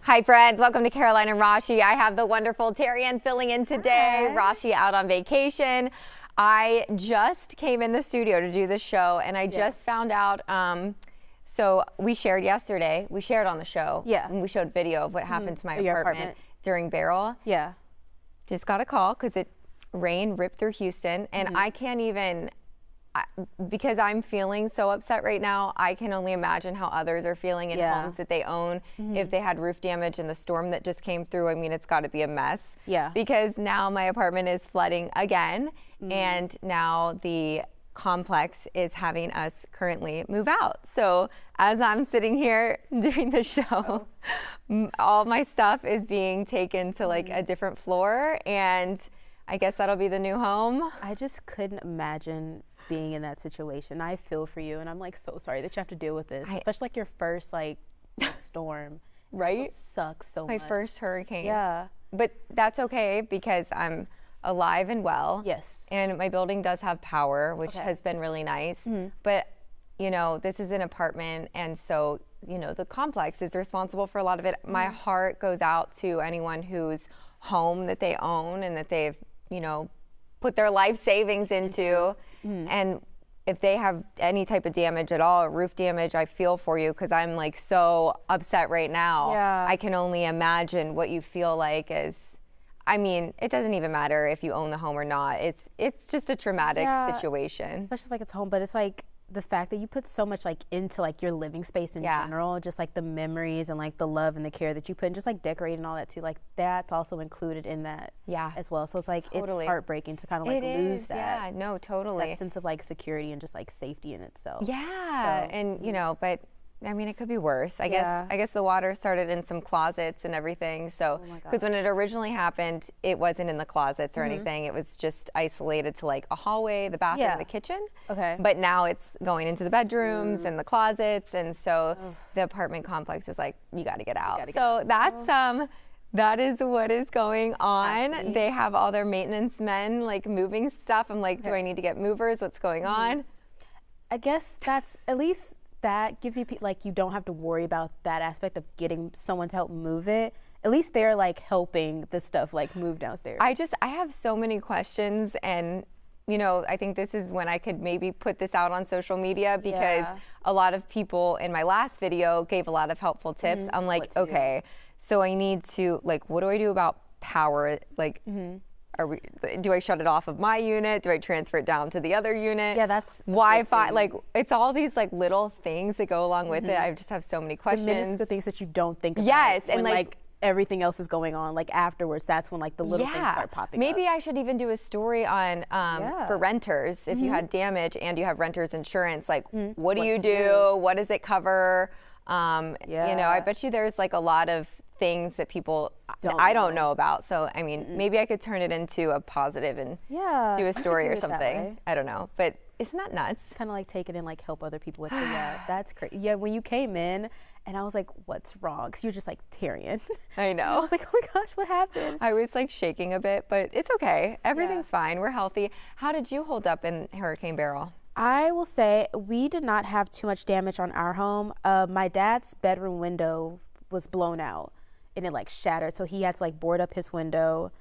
Hi friends, welcome to Caroline and Rashi. I have the wonderful Terrian filling in today. Hi. Rashi out on vacation. I just came in the studio to do the show and I just found out, so we shared yesterday, we shared on the show. Yeah. And we showed video of what happened to my apartment during Beryl. Yeah. Just got a call because rain ripped through Houston and I can't even, because I'm feeling so upset right now, I can only imagine how others are feeling in homes that they own. If they had roof damage in the storm that just came through, I mean, it's got to be a mess. Yeah. Because now my apartment is flooding again, and now the complex is having us currently move out. So as I'm sitting here doing the show, all my stuff is being taken to like a different floor, and I guess that'll be the new home. I just couldn't imagine being in that situation. I feel for you, and I'm like so sorry that you have to deal with this, especially like your first like storm. Right? Sucks so much. My first hurricane. Yeah. But that's okay because I'm alive and well. Yes. And my building does have power, which has been really nice. But, you know, this is an apartment, and so, you know, the complex is responsible for a lot of it. My heart goes out to anyone whose home that they own and that they've, you know, put their life savings into. And if they have any type of damage at all, roof damage, I feel for you because I'm like so upset right now. Yeah. I can only imagine what you feel like as, I mean, it doesn't even matter if you own the home or not. It's just a traumatic situation. Especially like it's home, but it's like the fact that you put so much like into like your living space in general, just like the memories and like the love and the care that you put in, just like decorating all that too, like that's also included in that as well. So it's like it's heartbreaking to kind of like lose that. Yeah, no, totally. That sense of like security and just like safety in itself. Yeah, so, and you know, but I mean, it could be worse. I guess the water started in some closets and everything. So, because when it originally happened, it wasn't in the closets or anything. It was just isolated to like a hallway, the bathroom, and the kitchen. Okay. But now it's going into the bedrooms and the closets, and so the apartment complex is like, you got to get out. So that's that is what is going on. They have all their maintenance men like moving stuff. I'm like, do I need to get movers? What's going on? I guess that's at least. That gives you, like, you don't have to worry about that aspect of getting someone to help move it. At least they're, like, helping the stuff, like, move downstairs. I have so many questions, and, you know, I think this is when I could maybe put this out on social media because a lot of people in my last video gave a lot of helpful tips. I'm like, okay, so I need to, like, what do I do about power? Like, do I shut it off of my unit? Do I transfer it down to the other unit? Yeah, that's Wi-Fi. Like, it's all these like little things that go along with it. I just have so many questions. The things that you don't think about. Yes, when, and like everything else is going on. Like afterwards, that's when like the little things start popping up. Maybe I should even do a story on for renters. If you had damage and you have renters insurance, like what do you do? What does it cover? You know, I bet you there's like a lot of things that people I don't know about. So I mean, maybe I could turn it into a positive and do a story or something. I don't know, but isn't that nuts? Kind of like take it and like help other people with it. Yeah, that's crazy. Yeah, when you came in and I was like, what's wrong? Because you're just like, Terrian. I know. I was like, oh my gosh, what happened? I was like shaking a bit, but it's okay. Everything's fine. We're healthy. How did you hold up in Hurricane Beryl? I will say we did not have too much damage on our home. My dad's bedroom window was blown out and it like shattered. So he had to like board up his window.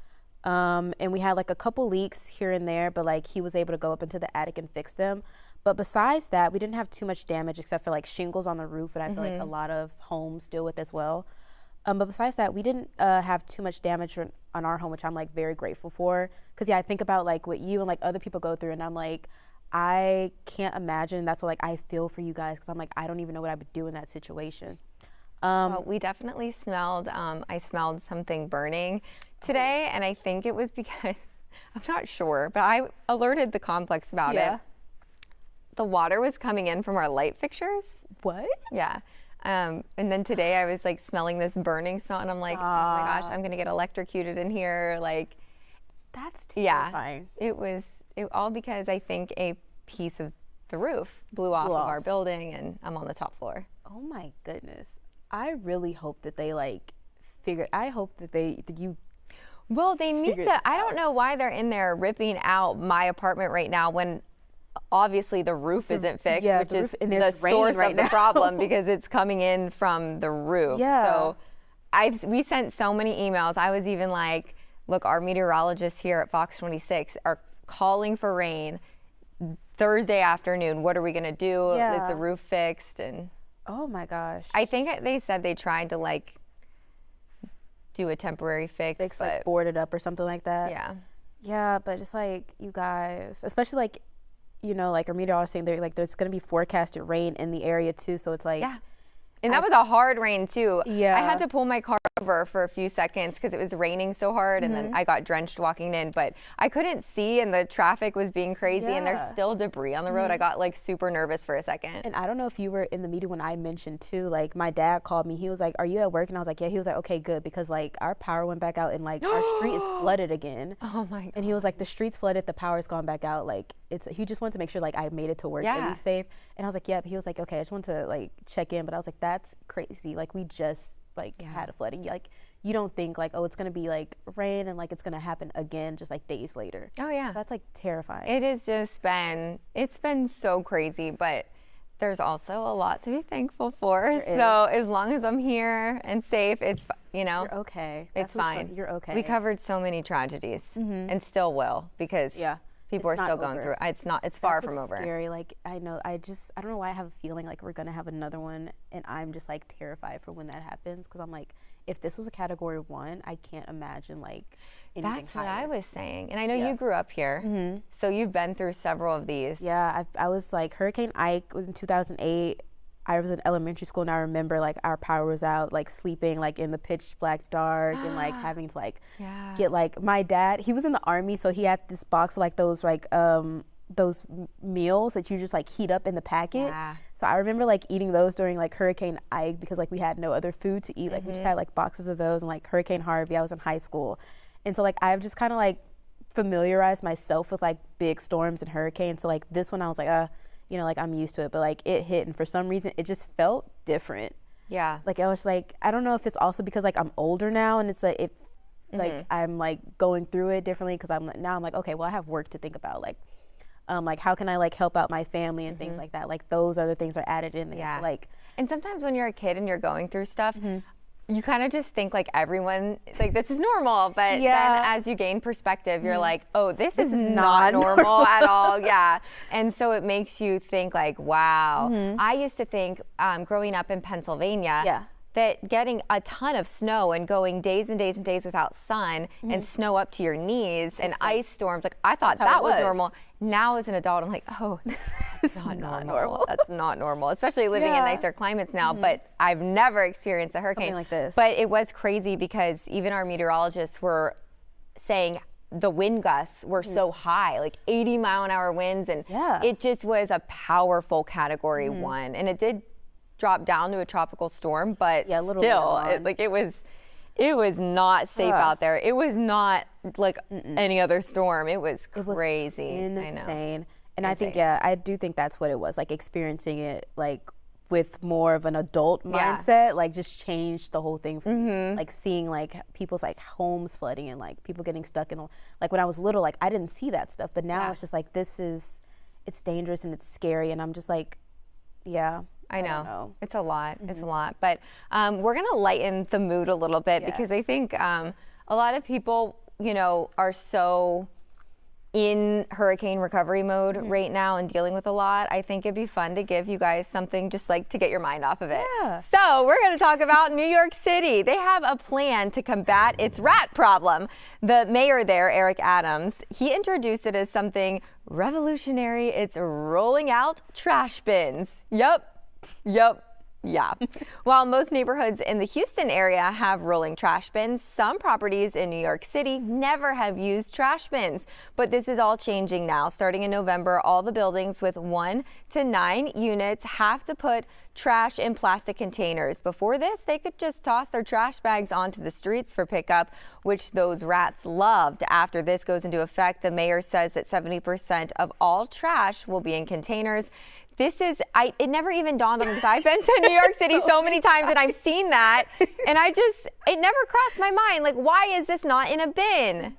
And we had like a couple leaks here and there, but like he was able to go up into the attic and fix them. But besides that, we didn't have too much damage except for like shingles on the roof, and I feel like a lot of homes deal with as well. But besides that, we didn't have too much damage on our home, which I'm like very grateful for. Because I think about like what you and like other people go through, and I'm like, I can't imagine. That's what like I feel for you guys, because I'm like, I don't even know what I would do in that situation. Well, we definitely smelled, I smelled something burning today, and I think it was because, I'm not sure, but I alerted the complex about it. The water was coming in from our light fixtures. What? Yeah. And then today I was like smelling this burning smell, and I'm like, oh my gosh, I'm gonna get electrocuted in here. Like, that's terrifying. Yeah, it was all because I think a piece of the roof blew off of our building, and I'm on the top floor. Oh my goodness. I really hope that they like figured. I hope that you. Well, they need to. I don't know why they're in there ripping out my apartment right now when obviously the roof isn't fixed, which is the source of the problem because it's coming in from the roof. Yeah. So we sent so many emails. I was even like, look, our meteorologists here at Fox 26 are calling for rain Thursday afternoon. What are we going to do? Is the roof fixed? And oh my gosh. I think they said they tried to like do a temporary fix, like board it up or something like that. Yeah. Yeah, but just like, you guys, especially like, you know, like our meteorologist saying like there's going to be forecasted rain in the area too. So it's like, yeah. And that was a hard rain too. Yeah. I had to pull my car over for a few seconds because it was raining so hard, and then I got drenched walking in, but I couldn't see and the traffic was being crazy and there's still debris on the road. I got like super nervous for a second. And I don't know if you were in the meeting when I mentioned too, like my dad called me. He was like, are you at work? And I was like, yeah. He was like, okay, good, because like our power went back out and like our street is flooded again. Oh my God. And he was like, the street's flooded, the power's gone back out. Like he just wanted to make sure like I made it to work at least safe. And I was like, yeah. But he was like, okay, I just want to like check in. But I was like, that's crazy. Like we just like had a flooding. Like you don't think like, oh, it's gonna be like rain and like it's gonna happen again just like days later. Oh yeah. So that's like terrifying. It has just been, it's been so crazy, but there's also a lot to be thankful for. So as long as I'm here and safe, it's, you know, you're okay. It's fine. You're okay. We covered so many tragedies and still will, because people are still going through it. It's far from over. Scary. Like I know, I don't know why I have a feeling like we're gonna have another one, and I'm just like terrified for when that happens, because I'm like, if this was a category 1, I can't imagine like anything That's higher. what I was saying. And I know you grew up here, so you've been through several of these. Yeah, I was like, Hurricane Ike was in 2008. I was in elementary school, and I remember like our power was out, like sleeping like in the pitch black dark and like having to like get like, my dad, he was in the Army, so he had this box of like those like those meals that you just like heat up in the packet. So I remember like eating those during like Hurricane Ike, because like we had no other food to eat. Like we just had like boxes of those. And like Hurricane Harvey, I was in high school, and so like I've just kind of like familiarized myself with like big storms and hurricanes. So like this one I was like, you know, like I'm used to it, but like it hit, and for some reason it just felt different. Yeah. Like I was like, I don't know if it's also because like I'm older now, and it's like like I'm like going through it differently, because I'm like, okay, well I have work to think about, like how can I like help out my family and things like that. Like those other things are added in there. So, like, and sometimes when you're a kid and you're going through stuff, you kind of just think like everyone, like this is normal, but then as you gain perspective, you're like, oh, this is not normal at all. Yeah. And so it makes you think like, wow. I used to think growing up in Pennsylvania, that getting a ton of snow and going days and days and days without sun and snow up to your knees and ice storms, like I thought that was normal. Now as an adult, I'm like, oh, that's not normal. That's not normal, especially living in nicer climates now. But I've never experienced a hurricane something like this. But it was crazy, because even our meteorologists were saying the wind gusts were so high, like 80-mile-an-hour winds, and it just was a powerful category 1, and it did drop down to a tropical storm, but still, it was not safe out there. It was not like any other storm. It was crazy. Insane. I know. And I think, I do think that's what it was, like experiencing it like with more of an adult mindset, like just changed the whole thing for me. Like seeing like people's like homes flooding and like people getting stuck in, like when I was little, like I didn't see that stuff, but now it's just like, it's dangerous and it's scary, and I'm just like, I know. It's a lot. It's a lot. But we're going to lighten the mood a little bit, because I think a lot of people, you know, are so in hurricane recovery mode right now and dealing with a lot. I think it'd be fun to give you guys something just like to get your mind off of it. So we're going to talk about New York City. They have a plan to combat its rat problem. The mayor there, Eric Adams, he introduced it as something revolutionary. It's rolling out trash bins. Yeah. While most neighborhoods in the Houston area have rolling trash bins, some properties in New York City never have used trash bins. But this is all changing now. Starting in November, all the buildings with 1 to 9 units have to put trash in plastic containers. Before this, they could just toss their trash bags onto the streets for pickup, which those rats loved. After this goes into effect, the mayor says that 70% of all trash will be in containers. It never even dawned on me, because I've been to New York City so many times and I've seen that, and it never crossed my mind. Like, why is this not in a bin?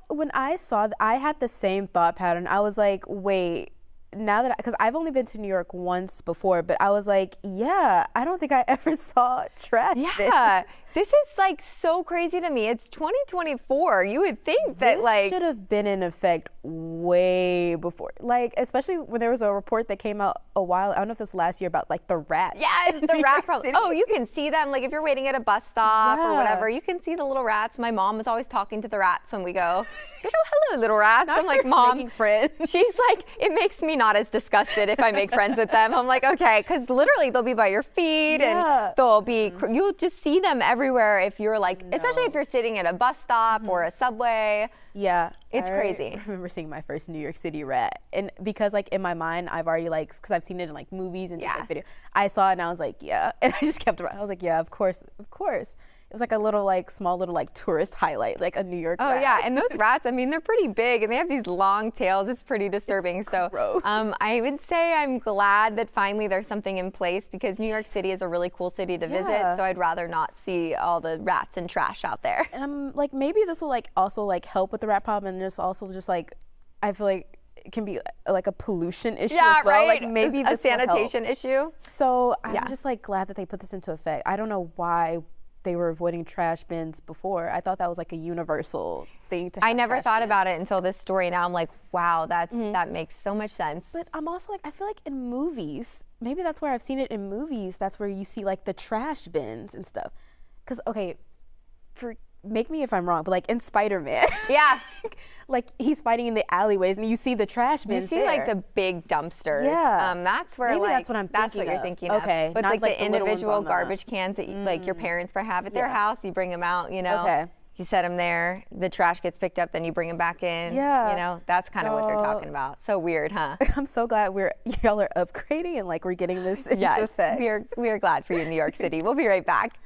When I saw that, I had the same thought pattern. I was like, wait, now that, because I've only been to New York once before, but I was like, I don't think I ever saw trash bins. This is like so crazy to me. It's 2024. You would think that this should have been in effect way before. Like, especially when there was a report that came out a while, I don't know if this was last year, about like the rats. Yes, the rat problem. Oh, you can see them. Like if you're waiting at a bus stop or whatever, you can see the little rats. My mom was always talking to the rats when we go. She's like, oh, hello, little rats. I'm like, Mom, making friends. She's like, it makes me not as disgusted if I make friends with them. I'm like, okay, because literally they'll be by your feet and they'll be, you'll just see them everywhere if you're like, especially if you're sitting at a bus stop or a subway. Yeah. It's crazy. I remember seeing my first New York City rat. And because like in my mind, I've already like, because I've seen it in like movies and just like video. I saw it and I was like, yeah. And I just kept, I was like, yeah, of course. It was like a little like small little like tourist highlight, like a New York rat. Oh yeah, and those rats, I mean, they're pretty big and they have these long tails. It's pretty disturbing. It's gross. I would say I'm glad that finally there's something in place, because New York City is a really cool city to visit. So I'd rather not see all the rats and trash out there. And I'm like, maybe this will like also like help with the rat problem, and just also just like, I feel like it can be like a pollution issue as well. Right. Like maybe a sanitation issue. So I'm just like glad that they put this into effect. I don't know why they were avoiding trash bins before. I thought that was like a universal thing to have. I never thought about it until this story. Now I'm like, wow, that makes so much sense. But I'm also like, I feel like in movies, maybe that's where I've seen it in movies. That's where you see like the trash bins and stuff. Because, okay, make me if I'm wrong, but like in Spider-Man. Yeah. Like he's fighting in the alleyways and you see the trash bins. You see like the big dumpsters. Yeah. That's where maybe like, that's what I'm thinking that's what you're thinking of. Okay. But not like the individual garbage cans that you, like your parents probably have at their house, you bring them out, you know. Okay. You set them there, the trash gets picked up, then you bring them back in. Yeah. You know, that's kind of what they're talking about. So weird, huh? I'm so glad y'all are upgrading and like we're getting this into effect. We are glad for you in New York City. We'll be right back.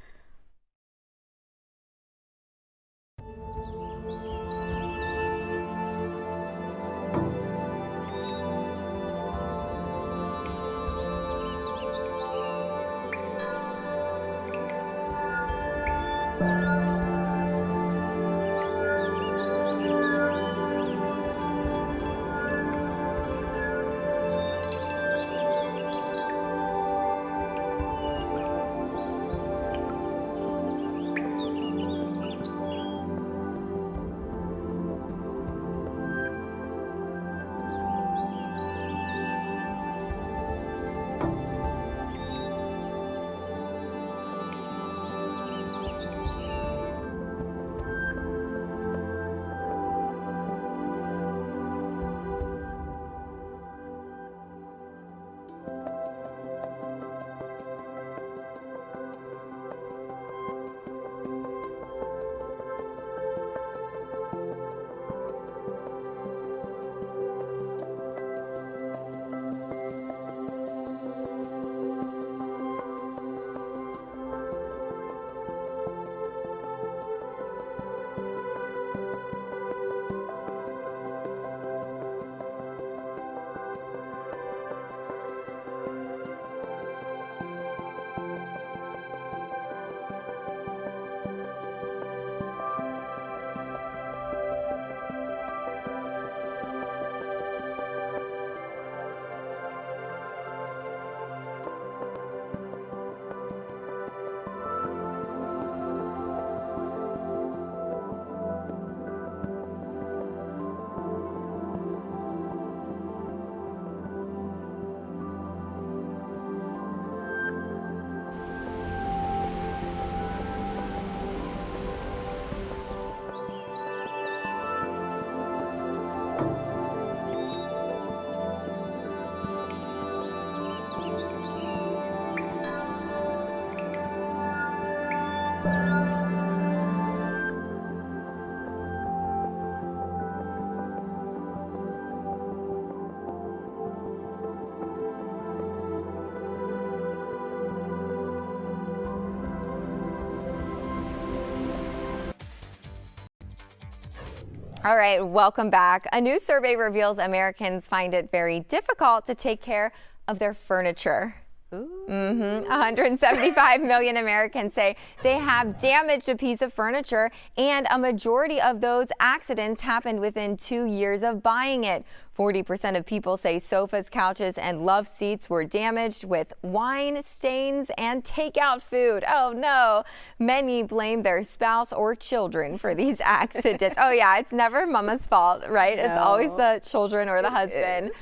All right, welcome back. A new survey reveals Americans find it very difficult to take care of their furniture. Ooh. 175 million Americans say they have damaged a piece of furniture, and a majority of those accidents happened within 2 years of buying it. 40% of people say sofas, couches, and love seats were damaged with wine stains and takeout food. Oh no. Many blame their spouse or children for these accidents. Oh yeah, it's never mama's fault, right? No. It's always the children or the husband.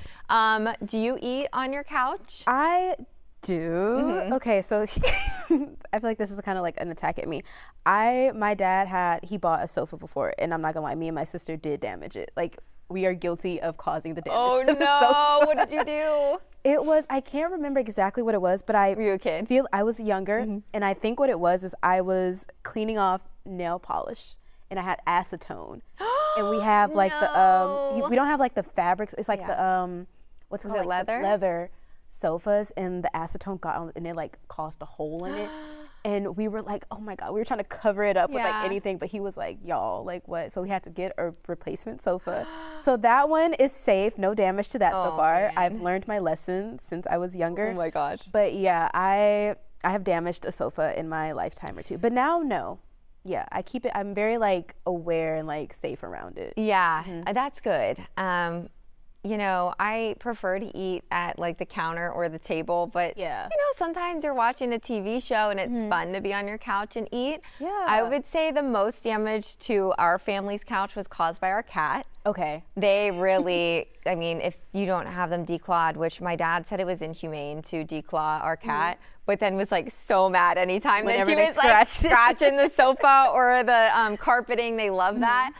Do you eat on your couch? I do. Okay, so I feel like this is kind of like an attack at me. My dad he bought a sofa before, and I'm not gonna lie, me and my sister did damage it. Like, we are guilty of causing the damage. Oh no, what did you do? It was, I can't remember exactly what it was, but Were you a kid? I was younger, and I think what it was is I was cleaning off nail polish, and I had acetone, and we have like we don't have like the fabrics. It's like the what's it called? Leather? Leather sofas, and the acetone got on, and it like caused a hole in it. And we were like, oh my God, we were trying to cover it up with like anything, but he was like, y'all, like what? So we had to get a replacement sofa. So that one is safe, no damage to that so far. Man. I've learned my lessons since I was younger. Oh my gosh. But yeah, I have damaged a sofa in my lifetime or two, but now no. Yeah, I keep it, I'm very like aware and like safe around it. Yeah, that's good. You know, I prefer to eat at like the counter or the table, but you know, sometimes you're watching a TV show and it's fun to be on your couch and eat. Yeah. I would say the most damage to our family's couch was caused by our cat. Okay. They really, I mean, if you don't have them declawed, which my dad said it was inhumane to declaw our cat, but then was like so mad anytime that she was like scratching the sofa or the carpeting. They love that.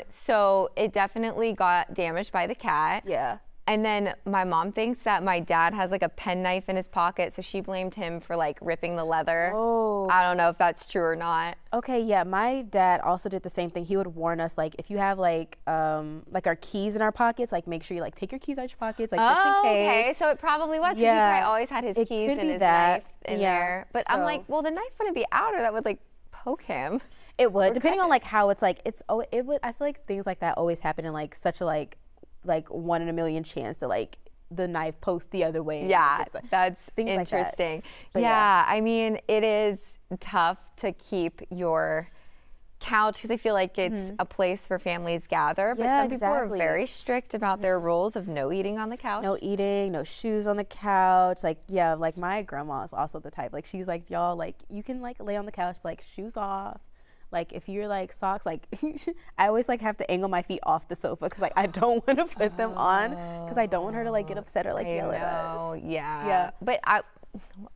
So it definitely got damaged by the cat. Yeah. And then my mom thinks that my dad has like a penknife in his pocket, so she blamed him for like ripping the leather. Oh. I don't know if that's true or not. Okay, yeah, my dad also did the same thing. He would warn us, like, if you have like our keys in our pockets, like make sure you like take your keys out your pockets, like just in case. Okay, so it probably was. Yeah. He probably always had his keys and his knife in there. But I'm like, well, the knife wouldn't be out, or that would like poke him. It would, depending on like how it's like. It would. I feel like things like that always happen in like such a like 1 in a million chance to like the knife pokes the other way. Yeah, that's interesting. Like that. Yeah, I mean, it is tough to keep your couch because I feel like it's a place where families gather, but some people are very strict about their rules of no eating on the couch. No eating, no shoes on the couch. Like, yeah, like my grandma is also the type, like she's like, y'all, like you can like lay on the couch, but like shoes off. Like if you're like socks, like I always like have to angle my feet off the sofa because like I don't want to put them on because I don't want her to like get upset or like yell at us. Yeah. But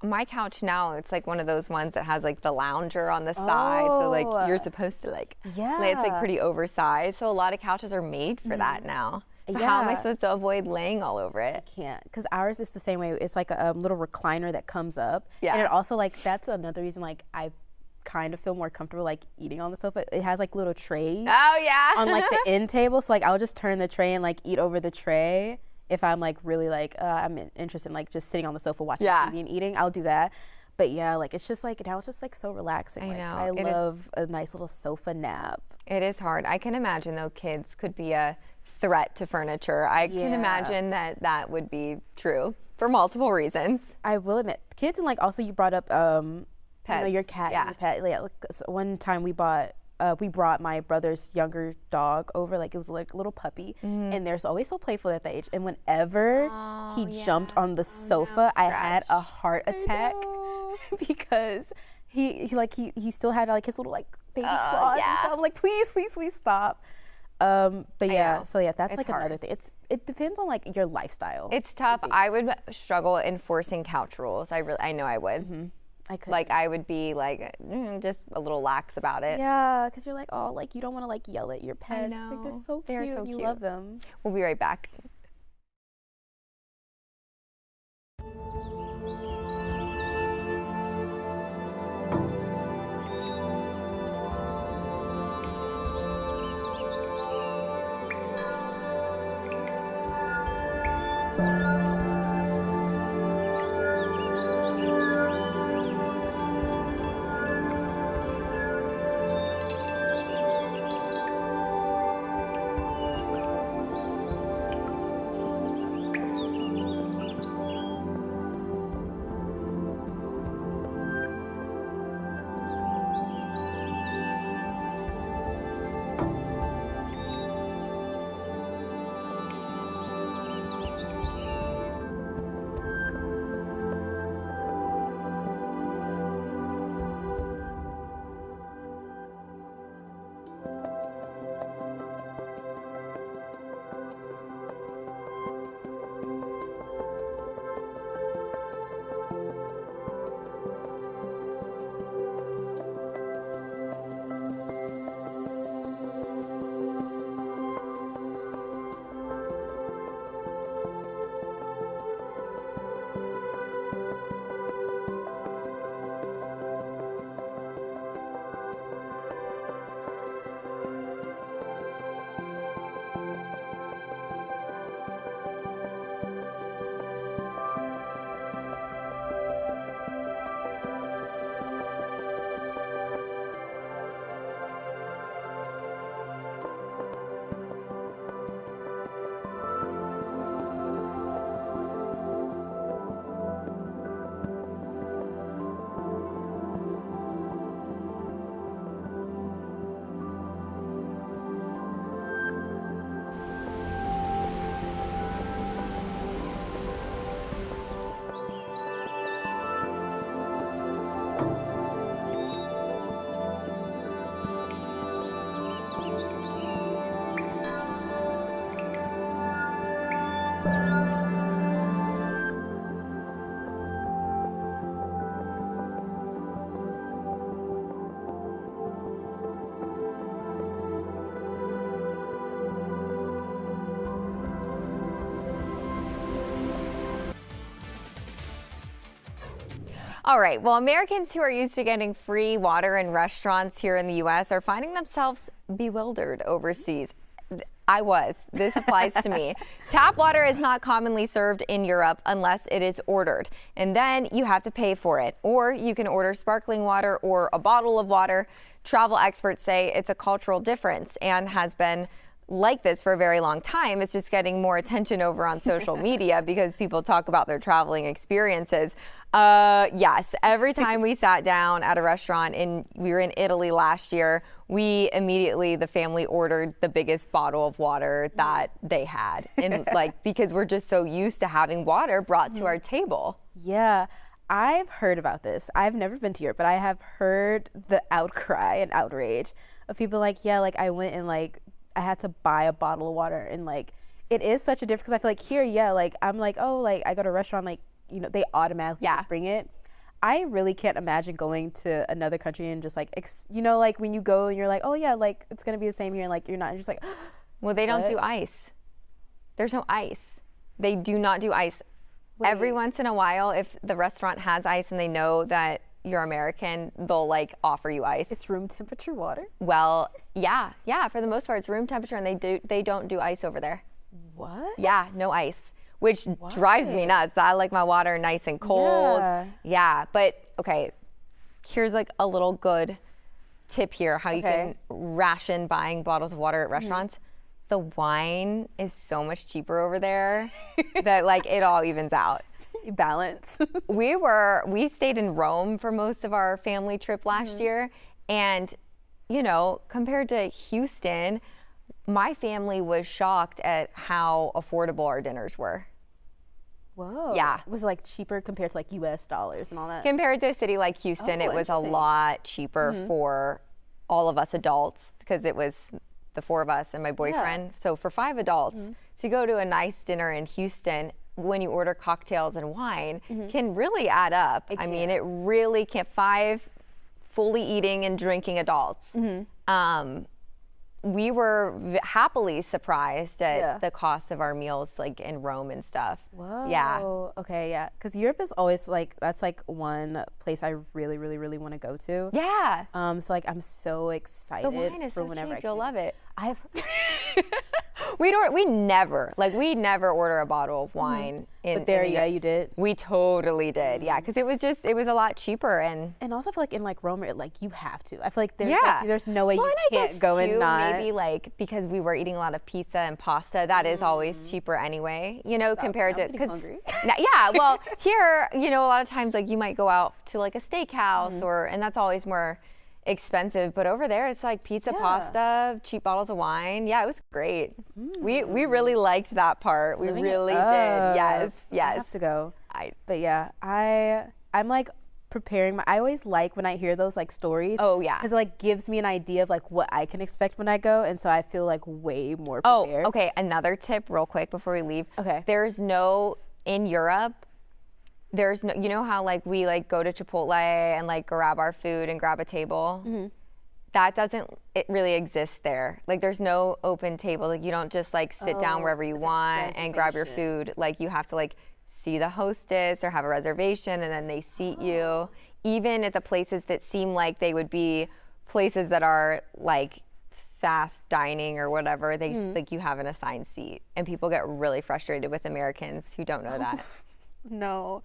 my couch now, it's like one of those ones that has like the lounger on the side, so like you're supposed to like it's like pretty oversized. So a lot of couches are made for that now. So how am I supposed to avoid laying all over it? I can't, because ours is the same way. It's like a little recliner that comes up. Yeah. And it also like that's another reason like I kind of feel more comfortable like eating on the sofa. It has like little trays on like the end table, so like I'll just turn the tray and like eat over the tray if I'm like really like I'm interested in like just sitting on the sofa watching TV and eating. I'll do that. But yeah, like it's just like now it's just like so relaxing. I know. I love a nice little sofa nap. It is hard. I can imagine though kids could be a threat to furniture. I can imagine that would be true for multiple reasons. I will admit, kids, and like also you brought up pets. You know, your cat and your pet. Yeah, one time we brought my brother's younger dog over, like it was like a little puppy, and they're always so playful at that age. And whenever he jumped on the sofa, I had a heart attack because he still had like his little like baby claws. And so I'm like, please stop. But yeah, so yeah, that's like hard. Another thing. It depends on like your lifestyle. It's tough. I would struggle enforcing couch rules. I know I would. I could. Like I would be like just a little lax about it. Yeah, because you're like, oh, like you don't want to like yell at your pets. I know. Like, they're so cute. You love them. We'll be right back. All right. Well, Americans who are used to getting free water in restaurants here in the U.S. are finding themselves bewildered overseas. This applies to me. Tap water is not commonly served in Europe unless it is ordered, and then you have to pay for it. Or you can order sparkling water or a bottle of water. Travel experts say it's a cultural difference and has been like this for a very long time. It's just getting more attention over on social media because people talk about their traveling experiences. Yes, every time we sat down at a restaurant, we were in Italy last year, we immediately, the family ordered the biggest bottle of water that they had. And because we're just so used to having water brought to our table. Yeah. I've heard about this. I've never been to Europe, but I have heard the outcry and outrage of people I went and I had to buy a bottle of water, and it is such a difference because I feel like here, I'm I go to a restaurant, they automatically just bring it. I really can't imagine going to another country and just when you go and you're it's gonna be the same here, and you're not, just well, they don't do ice. There's no ice. They do not do ice. Wait. Every once in a while, if the restaurant has ice and they know that you're American, they'll offer you ice. It's room temperature water? Well, yeah, for the most part it's room temperature, and they don't do ice over there. What? Yeah, no ice, which drives me nuts. I like my water nice and cold. Yeah, but okay, here's a little good tip here how you can ration buying bottles of water at restaurants. The wine is so much cheaper over there that it all evens out. Balance. We stayed in Rome for most of our family trip last year, and compared to Houston, my family was shocked at how affordable our dinners were. Whoa. Yeah. Was it cheaper compared to US dollars and all that? Compared to a city like Houston, it was a lot cheaper for all of us adults because it was the four of us and my boyfriend. So for 5 adults to go to a nice dinner in Houston, when you order cocktails and wine, can really add up. I mean, it really can. 5 fully eating and drinking adults. We were happily surprised at the cost of our meals in Rome and stuff. Whoa. Yeah. Okay, yeah. Because Europe is always that's one place I really, really, really want to go to. Yeah. So I'm so excited. The wine is for so whenever cheap. You'll love it. I have. We never order a bottle of wine. But there, you did. We totally did, yeah, because it was a lot cheaper, and also I feel in Rome, you have to. I feel there's no way you can't go and not. Maybe because we were eating a lot of pizza and pasta, that is always cheaper anyway. Compared to yeah. Well, here, a lot of times you might go out to a steakhouse and that's always more expensive, but over there it's pizza, pasta, cheap bottles of wine. Yeah, it was great. We really liked that part. We really did. Yes. I have to go. But yeah, I'm preparing I always when I hear those stories. Oh yeah. Because it gives me an idea of what I can expect when I go, and so I feel way more prepared. Oh, okay. Another tip real quick before we leave. Okay. In Europe, there's no, how we go to Chipotle and grab our food and grab a table. That doesn't really exist there. There's no open table. You don't just sit down wherever you want and grab your food. You have to see the hostess or have a reservation, and then they seat you. Even at the places that seem like they would be places that are fast dining or whatever, they you have an assigned seat, and people get really frustrated with Americans who don't know that. No,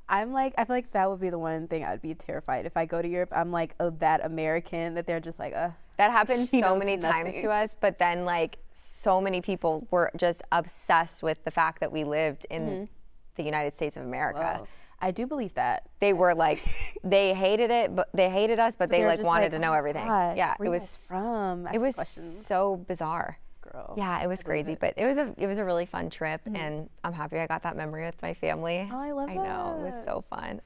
I feel that would be the one thing I'd be terrified if I go to Europe. I'm that American that they're just that happens so many times to us, but then so many people were just obsessed with the fact that we lived in the United States of America. Whoa. I do believe that. They were they hated it, but they hated us, but they wanted to know everything. Gosh, yeah, it was from. It was so bizarre. Girl. Yeah, it was crazy, but it was a really fun trip, and I'm happy I got that memory with my family. Oh, I love that. I know, it was so fun.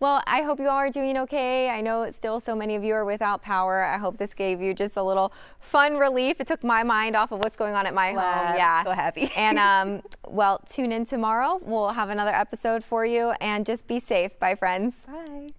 Well, I hope you all are doing okay. I know still so many of you are without power. I hope this gave you just a little fun relief. It took my mind off of what's going on at my home. Yeah, I'm so happy. And well, tune in tomorrow. We'll have another episode for you, and just be safe. Bye, friends. Bye.